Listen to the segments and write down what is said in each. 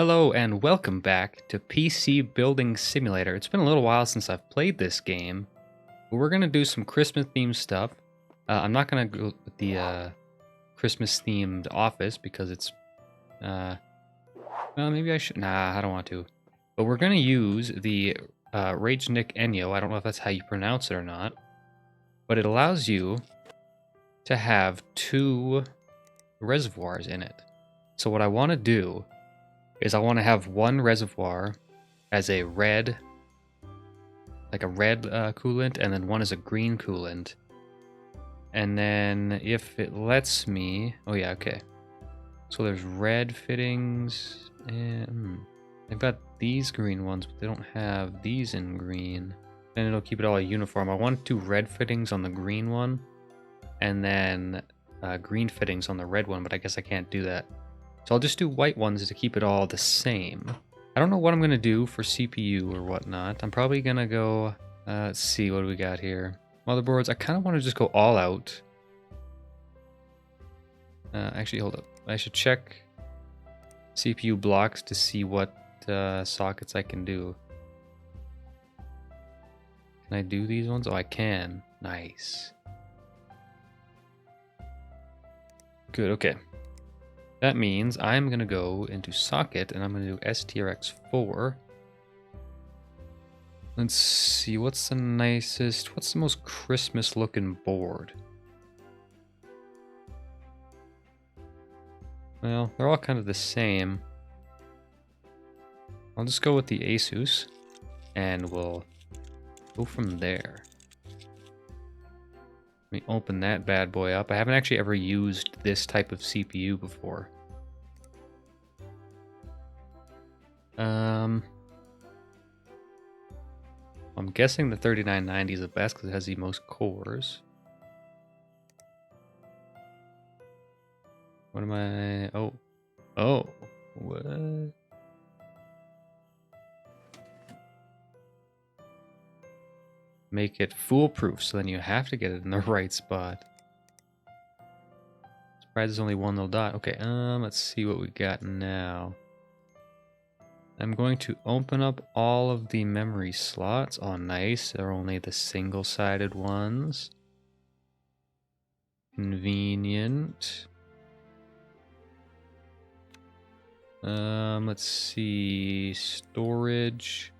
Hello and welcome back to PC Building Simulator. It's been a little while since I've played this game, but we're going to do some Christmas themed stuff. I'm not going to go with the Christmas themed office because it's, well, maybe I should, nah, I don't want to. But we're going to use the Rage Nick Enyo. I don't know if that's how you pronounce it or not, but it allows you to have two reservoirs in it. So what I want to do is I want to have one reservoir as a red, like a red coolant, and then one as a green coolant. And then if it lets me, oh yeah, okay. So there's red fittings, and they've got these green ones, but they don't have these in green. And it'll keep it all uniform. I want two red fittings on the green one, and then green fittings on the red one, but I guess I can't do that. So I'll just do white ones to keep it all the same. I don't know what I'm going to do for CPU or whatnot. I'm probably going to go, let's see, what do we got here? Motherboards, I kind of want to just go all out. Actually, hold up. I should check CPU blocks to see what sockets I can do. Can I do these ones? Oh, I can. Nice. Good, okay. That means I'm going to go into socket and I'm going to do STRX4. Let's see, what's the nicest, what's the most Christmas looking board? Well, they're all kind of the same. I'll just go with the Asus and we'll go from there. Let me open that bad boy up. I haven't actually ever used this type of CPU before. I'm guessing the 3990 is the best because it has the most cores. What am I? Oh, what? Make it foolproof, so then you have to get it in the right spot. Surprised there's only one little dot. Okay, let's see what we got now. I'm going to open up all of the memory slots. Oh, nice. They're only the single-sided ones. Convenient. Let's see. Storage.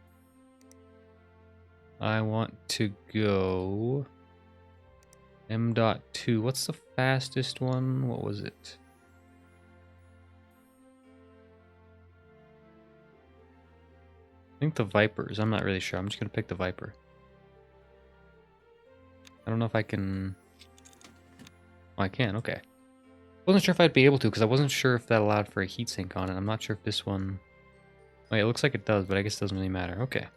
I want to go M.2. What's the fastest one? What was it? I think the Vipers. I'm not really sure. I'm just going to pick the Viper. I don't know if I can... Oh, I can. Okay. Wasn't sure if I'd be able to because I wasn't sure if that allowed for a heatsink on it. I'm not sure if this one... Oh, yeah, it looks like it does, but I guess it doesn't really matter. Okay.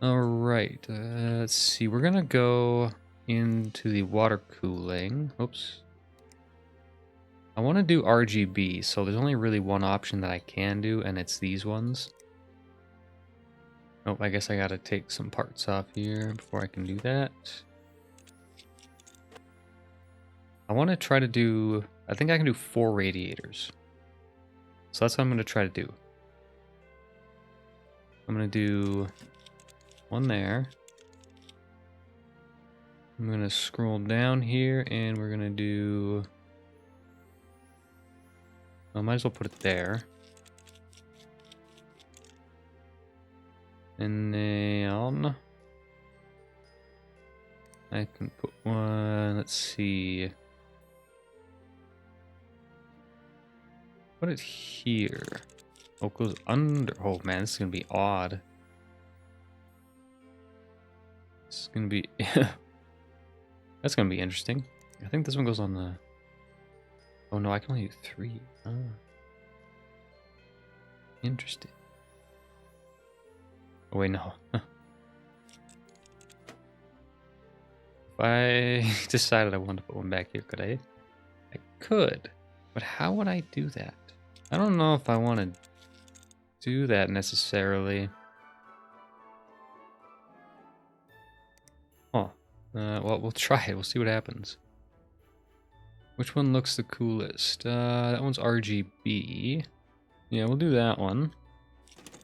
Alright. Let's see. We're going to go into the water cooling. Oops. I want to do RGB, so there's only really one option that I can do, and it's these ones. Oh, I guess I gotta take some parts off here before I can do that. I want to try to do... I think I can do 4 radiators. So that's what I'm going to try to do. I'm going to do one there. I'm going to scroll down here, and we're going to do... I might as well put it there. And then I can put one, let's see. Put it here. Oh, it goes under. Oh man, this is gonna be odd. This is gonna be that's gonna be interesting. I think this one goes on the... Oh no, I can only do 3. Oh. Interesting. Oh wait, no. If I decided I wanted to put one back here, could I? I could. But how would I do that? I don't know if I want to do that necessarily. Oh. Well, we'll try it. We'll see what happens. Which one looks the coolest? That one's RGB. Yeah, we'll do that one.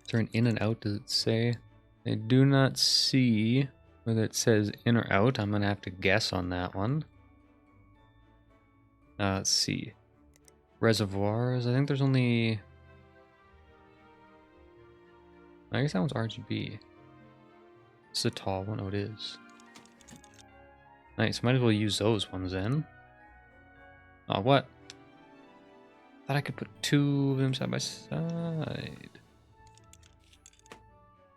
Turn in and out, does it say? I do not see whether it says in or out. I'm gonna have to guess on that one. Let's see. Reservoirs, I think there's only... I guess that one's RGB. It's a tall one. Oh, it is. Nice, might as well use those ones then. Oh, what? Thought I could put two of them side by side.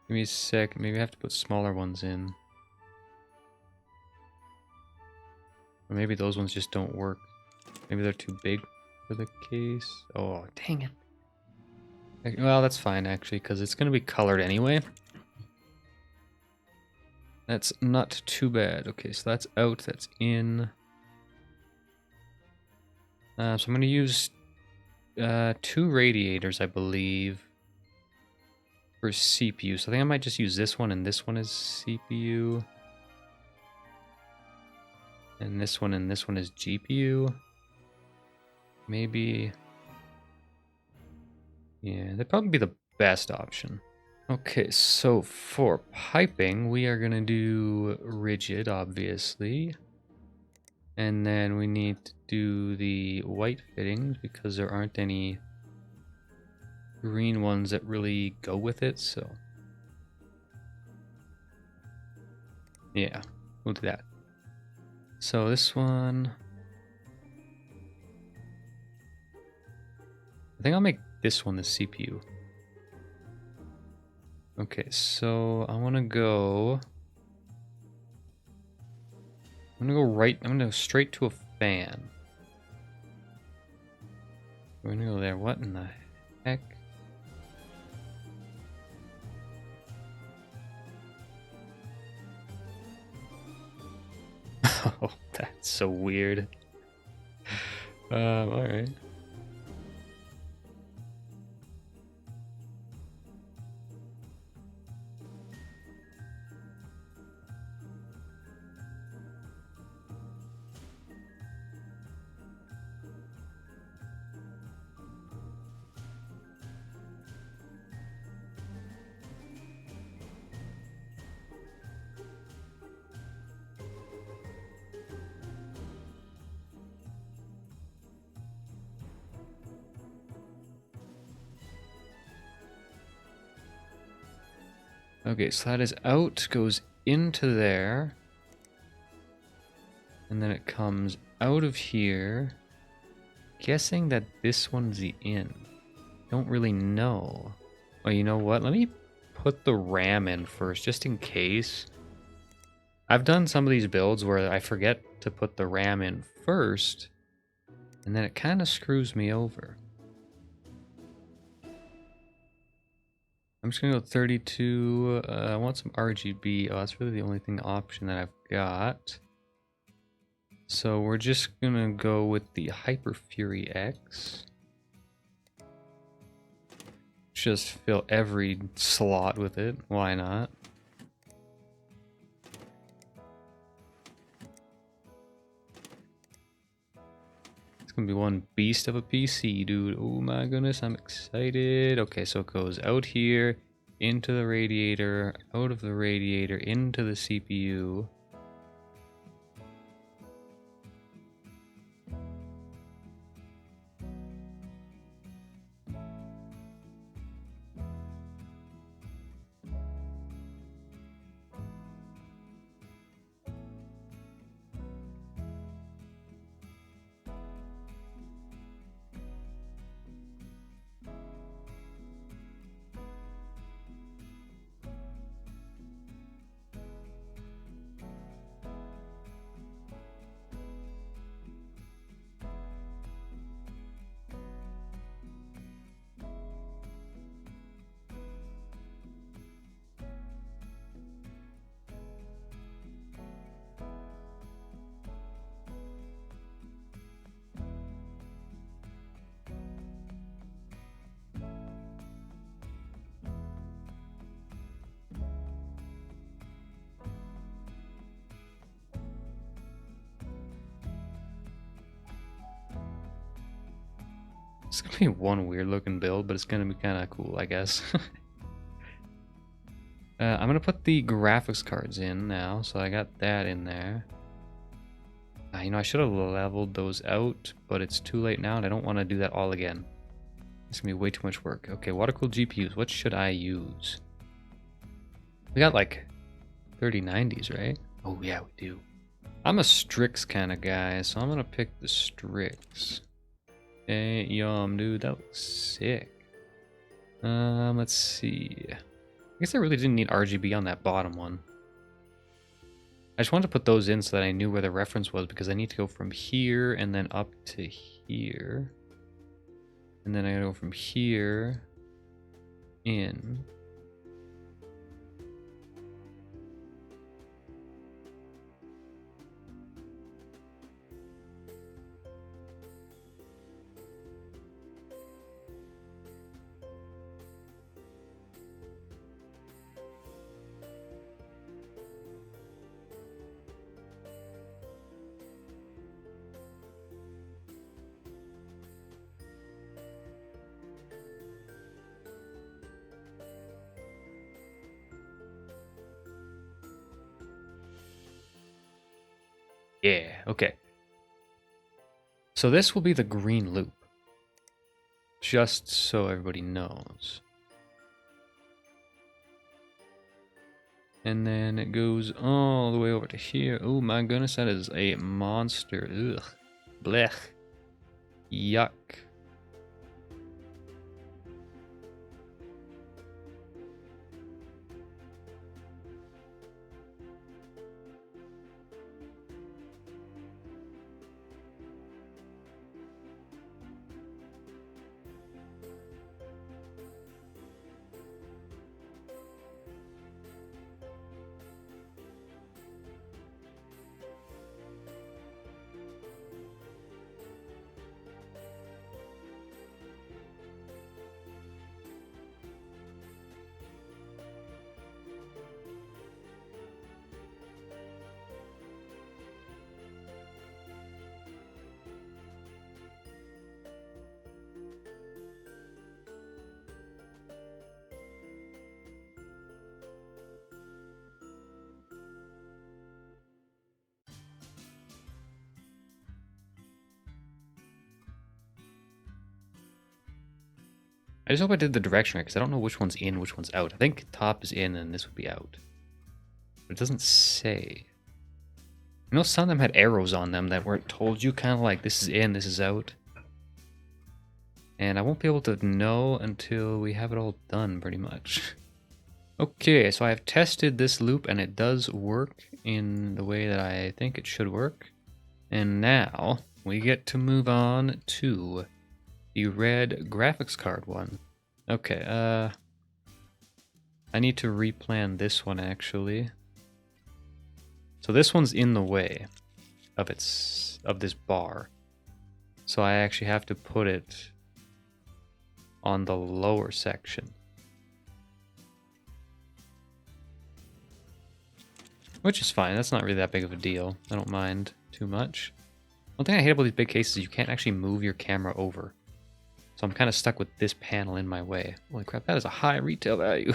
Give me a sec. Maybe I have to put smaller ones in. Or maybe those ones just don't work. Maybe they're too big for the case. Oh, dang it. Well, that's fine actually, because it's going to be colored anyway. That's not too bad. Okay, so that's out, that's in. So I'm going to use 2 radiators, I believe, for CPU. So I think I might just use this one and this one as CPU. And this one is GPU. Maybe. Yeah, that'd probably be the best option. Okay, so for piping, we are gonna do rigid, obviously. And then we need to do the white fittings because there aren't any green ones that really go with it, so. Yeah, we'll do that. So this one, I think I'll make this one the CPU. Okay, so I'm gonna go right, I'm gonna go straight to a fan. We're gonna go there, what in the heck? Oh, that's so weird. Alright. Okay, so that is out, goes into there. And then it comes out of here. Guessing that this one's the in. Don't really know. Oh, you know what? Let me put the RAM in first, just in case. I've done some of these builds where I forget to put the RAM in first, and then it kind of screws me over. I'm just gonna go 32. I want some RGB. Oh, that's really the only option that I've got. So we're just gonna go with the Hyper Fury X. Just fill every slot with it. Why not? It's gonna be one beast of a PC, dude. Oh my goodness, I'm excited. Okay, so it goes out here, into the radiator, out of the radiator, into the CPU. It's gonna be one weird looking build, but it's gonna be kind of cool, I guess. I'm gonna put the graphics cards in now, so I got that in there. You know, I should have leveled those out, but it's too late now, and I don't want to do that all again. It's gonna be way too much work. Okay, water-cooled GPUs. What should I use? We got like 3090s, right? Oh yeah, we do. I'm a Strix kind of guy, so I'm gonna pick the Strix. Hey, yum, dude, that looks sick. Let's see. I guess I really didn't need RGB on that bottom one. I just wanted to put those in so that I knew where the reference was, because I need to go from here and then up to here. And then I gotta go from here in. Yeah, okay. So this will be the green loop. Just so everybody knows. And then it goes all the way over to here. Oh my goodness, that is a monster. Ugh. Blech. Yuck. I just hope I did the direction right, because I don't know which one's in, which one's out. I think top is in and this would be out. But it doesn't say. I know some of them had arrows on them that weren't told you, kind of like this is in, this is out. And I won't be able to know until we have it all done, pretty much. Okay, so I have tested this loop and it does work in the way that I think it should work. And now we get to move on to the red graphics card one. Okay, I need to replan this one actually. So this one's in the way of this bar. So I actually have to put it on the lower section. Which is fine, that's not really that big of a deal. I don't mind too much. One thing I hate about these big cases is you can't actually move your camera over. So I'm kind of stuck with this panel in my way. Holy crap, that is a high retail value.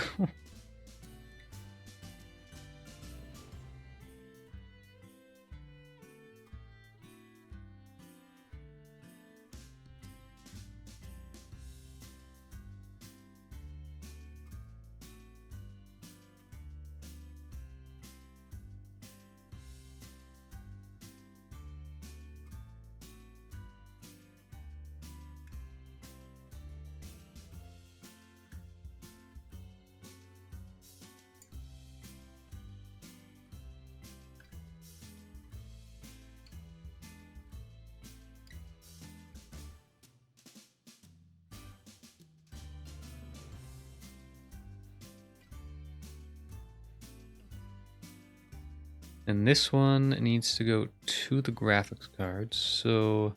And this one needs to go to the graphics card, so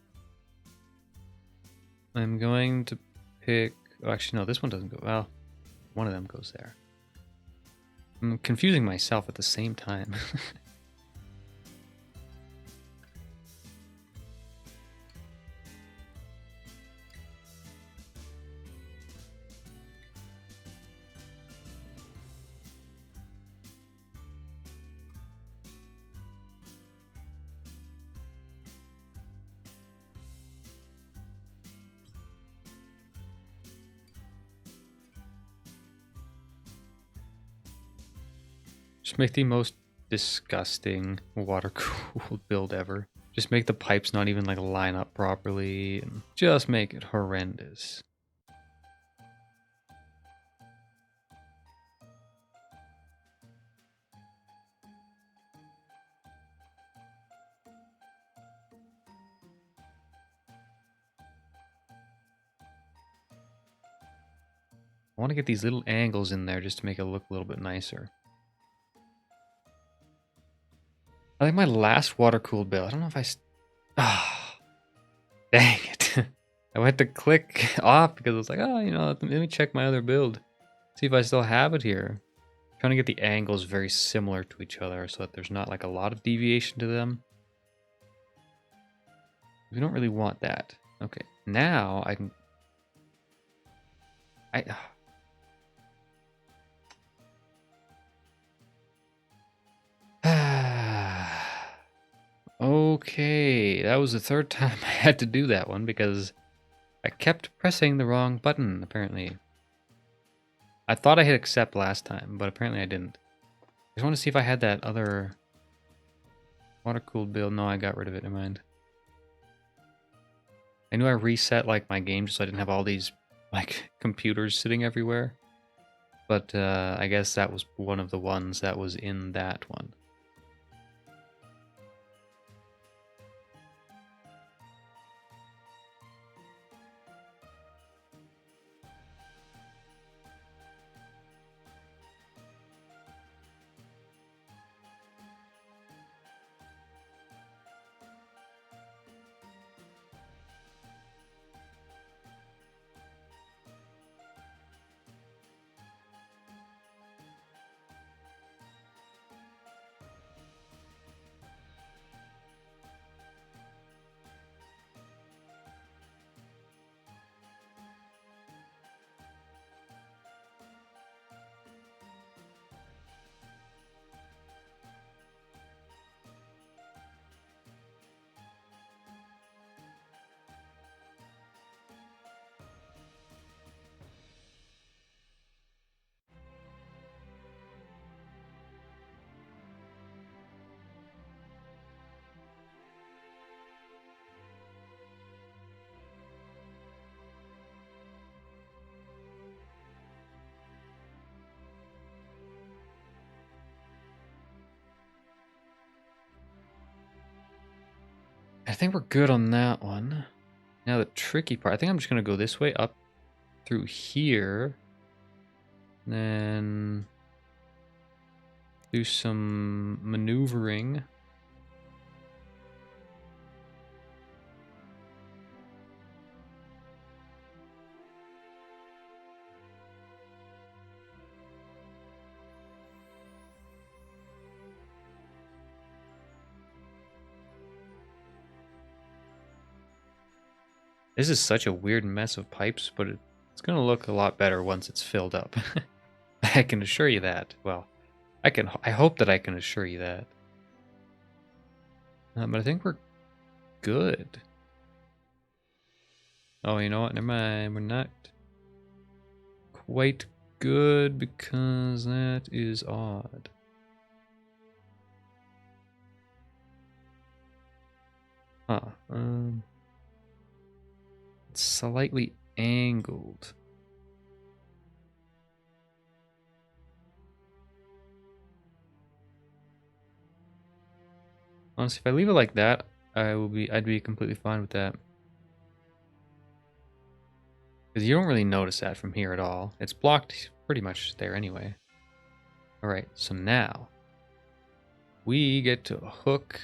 I'm going to pick... Oh, actually, no, this one doesn't go... Well, one of them goes there. I'm confusing myself at the same time. Just make the most disgusting water-cooled build ever. Just make the pipes not even like line up properly, and just make it horrendous. I want to get these little angles in there just to make it look a little bit nicer. I think my last water-cooled build, I don't know if I... Ah, dang it. I went to click off because I was like, oh, you know, let me check my other build. See if I still have it here. I'm trying to get the angles very similar to each other so that there's not like a lot of deviation to them. We don't really want that. Okay, now I can... Okay, that was the third time I had to do that one because I kept pressing the wrong button, apparently. I thought I hit accept last time, but apparently I didn't. I just want to see if I had that other water-cooled build. No, I got rid of it, never mind. I knew I reset like my game just so I didn't have all these like computers sitting everywhere. But I guess that was one of the ones that was in that one. I think we're good on that one. Now the tricky part, I think I'm just going to go this way up through here. Then do some maneuvering. This is such a weird mess of pipes, but it's going to look a lot better once it's filled up. I can assure you that. Well, I hope that I can assure you that. But I think we're good. Oh, you know what? Never mind. We're not quite good because that is odd. Huh. It's slightly angled. Honestly, if I leave it like that, I'd be completely fine with that. Because you don't really notice that from here at all. It's blocked pretty much there anyway. Alright, so now we get to hook.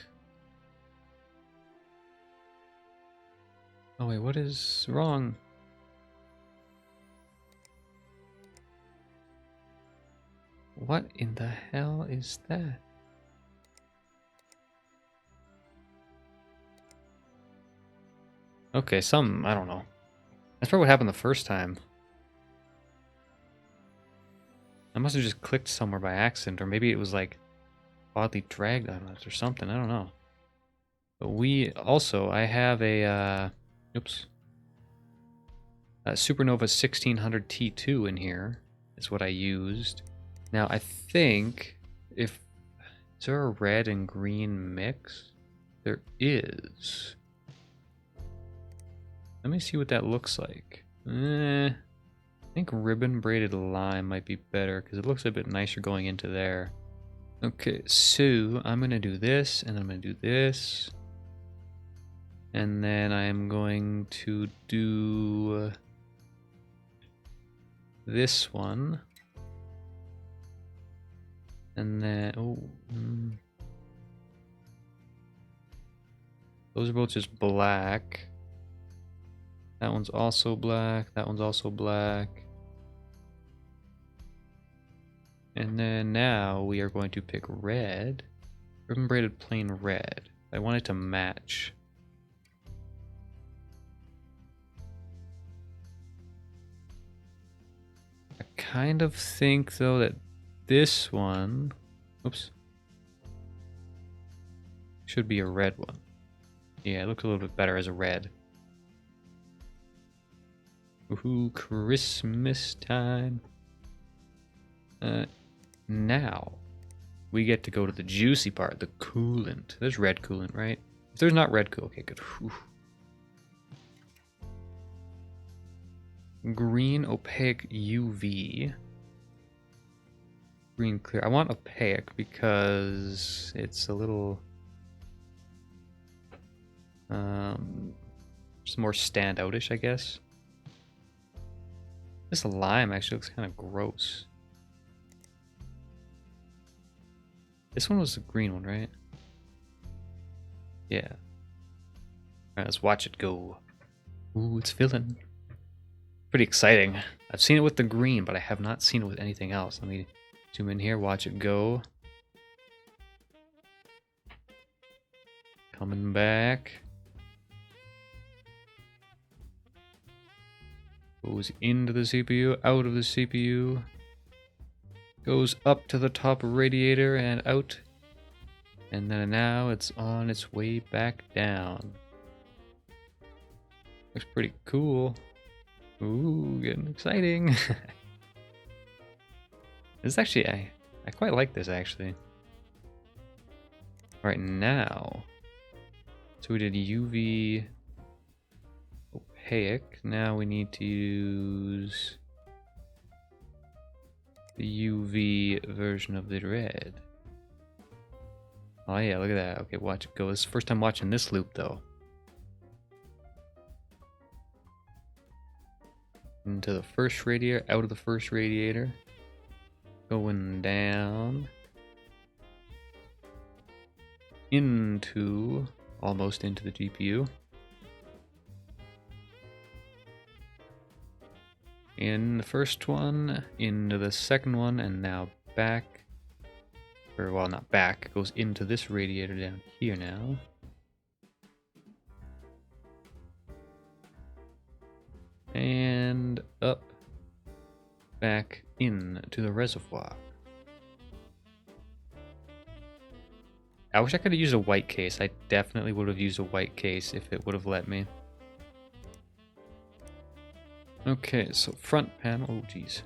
Oh wait, what is wrong? What in the hell is that? Okay, I don't know. That's probably what happened the first time. I must have just clicked somewhere by accident, or maybe it was like oddly dragged on it or something. I don't know. But I have a, oops. Supernova 1600 T2 in here is what I used. Now I think Is there a red and green mix? There is. Let me see what that looks like. I think ribbon braided lime might be better because it looks a bit nicer going into there. Okay, so I'm gonna do this, and I'm gonna do this, and then I'm going to do this one, and then those are both just black. That one's also black. That one's also black. And then now we are going to pick red. Ribbon braided plain red. I want it to match. I kind of think though that this one, oops, should be a red one. Yeah, it looks a little bit better as a red. Woohoo, Christmas time. Now we get to go to the juicy part, the coolant. There's red coolant, right? If there's not red coolant, okay, good. Whew. Green opaque UV. Green clear. I want opaque because it's a little just more standoutish, I guess. This lime actually looks kind of gross. This one was the green one, right? Yeah. Alright, let's watch it go. Ooh, it's filling. Pretty exciting. I've seen it with the green, but I have not seen it with anything else. Let me zoom in here, watch it go. Coming back. Goes into the CPU, out of the CPU. Goes up to the top radiator and out. And then now it's on its way back down. Looks pretty cool. Ooh, getting exciting. This actually, I quite like this actually. All right, now. So we did UV opaque. Now we need to use the UV version of the red. Oh yeah, look at that. Okay, watch it go. This is the first time watching this loop though. Into the first radiator, out of the first radiator. Going down. Into, almost into the GPU. In the first one, into the second one, and now back. Or, well, not back. It goes into this radiator down here now. And up. Back into the reservoir. I wish I could have used a white case. I definitely would have used a white case if it would have let me. Okay, so front panel. Oh, geez.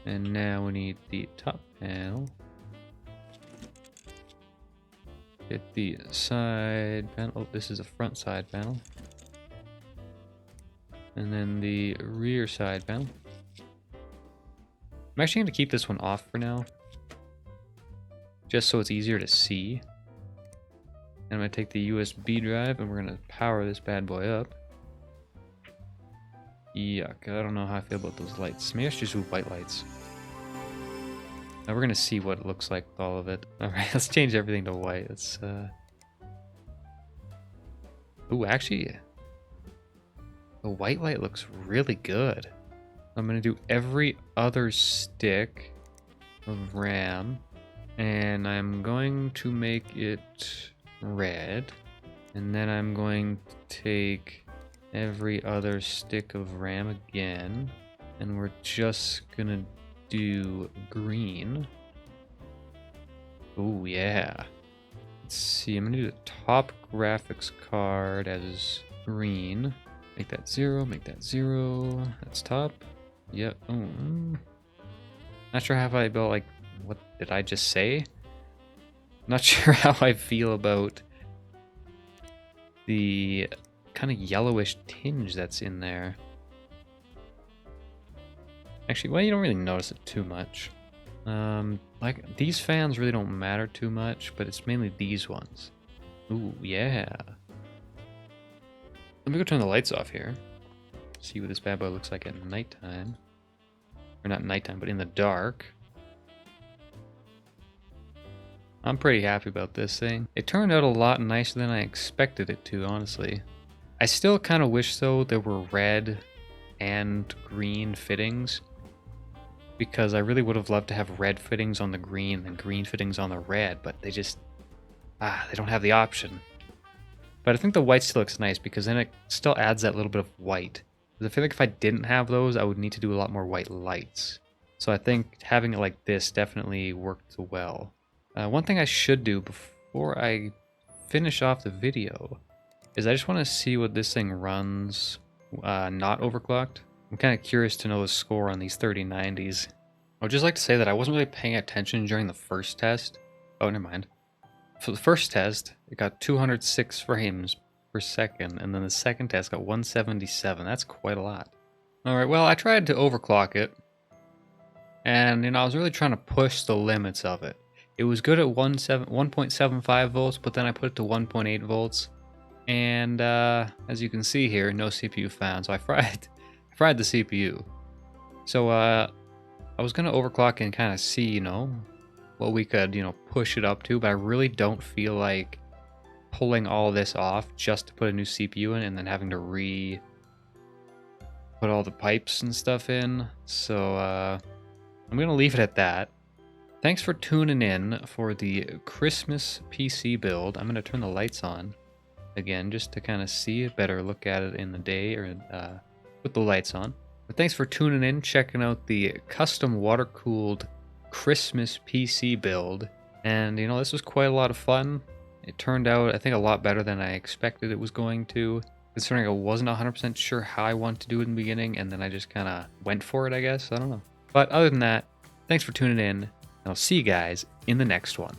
And now we need the top panel. Get the side panel. Oh, this is a front side panel. And then the rear side panel. I'm actually going to keep this one off for now. Just so it's easier to see. And I'm going to take the USB drive and we're going to power this bad boy up. Yuck, I don't know how I feel about those lights. Maybe I should just do white lights. Now we're going to see what it looks like with all of it. Alright, let's change everything to white. Let's, Ooh, actually, the white light looks really good. I'm going to do every other stick of RAM. And I'm going to make it red. And then I'm going to take every other stick of RAM again. And we're just going to do green. Oh, yeah. Let's see. I'm going to do the top graphics card as green. Make that 0. Make that 0. That's top. Yep. Oh. Not sure how I feel like, what did I just say? Not sure how I feel about the kind of yellowish tinge that's in there. Actually, well, you don't really notice it too much. Like, these fans really don't matter too much, but it's mainly these ones. Ooh, yeah. Let me go turn the lights off here. See what this bad boy looks like at nighttime. Or not nighttime, but in the dark. I'm pretty happy about this thing. It turned out a lot nicer than I expected it to, honestly. I still kind of wish, though, there were red and green fittings, because I really would have loved to have red fittings on the green and green fittings on the red, but they just, they don't have the option. But I think the white still looks nice, because then it still adds that little bit of white. Because I feel like if I didn't have those, I would need to do a lot more white lights. So I think having it like this definitely worked well. One thing I should do before I finish off the video is I just want to see what this thing runs not overclocked. I'm kind of curious to know the score on these 3090s. I would just like to say that I wasn't really paying attention during the first test. Oh, never mind. For the first test, it got 206 frames per second, and then the second test got 177. That's quite a lot. Alright, well, I tried to overclock it, and I was really trying to push the limits of it. It was good at 1.75 volts, but then I put it to 1.8 volts. And as you can see here, no CPU found. So I fried the CPU. So I was gonna overclock and kind of see, what we could, push it up to. But I really don't feel like pulling all this off just to put a new CPU in and then having to put all the pipes and stuff in. So I'm gonna leave it at that. Thanks for tuning in for the Christmas PC build. I'm going to turn the lights on again just to kind of see a better look at it in the day, or with the lights on. But thanks for tuning in, checking out the custom water-cooled Christmas PC build. And, this was quite a lot of fun. It turned out, I think, a lot better than I expected it was going to, considering I wasn't 100% sure how I wanted to do it in the beginning, and then I just kind of went for it, I guess. I don't know. But other than that, thanks for tuning in. I'll see you guys in the next one.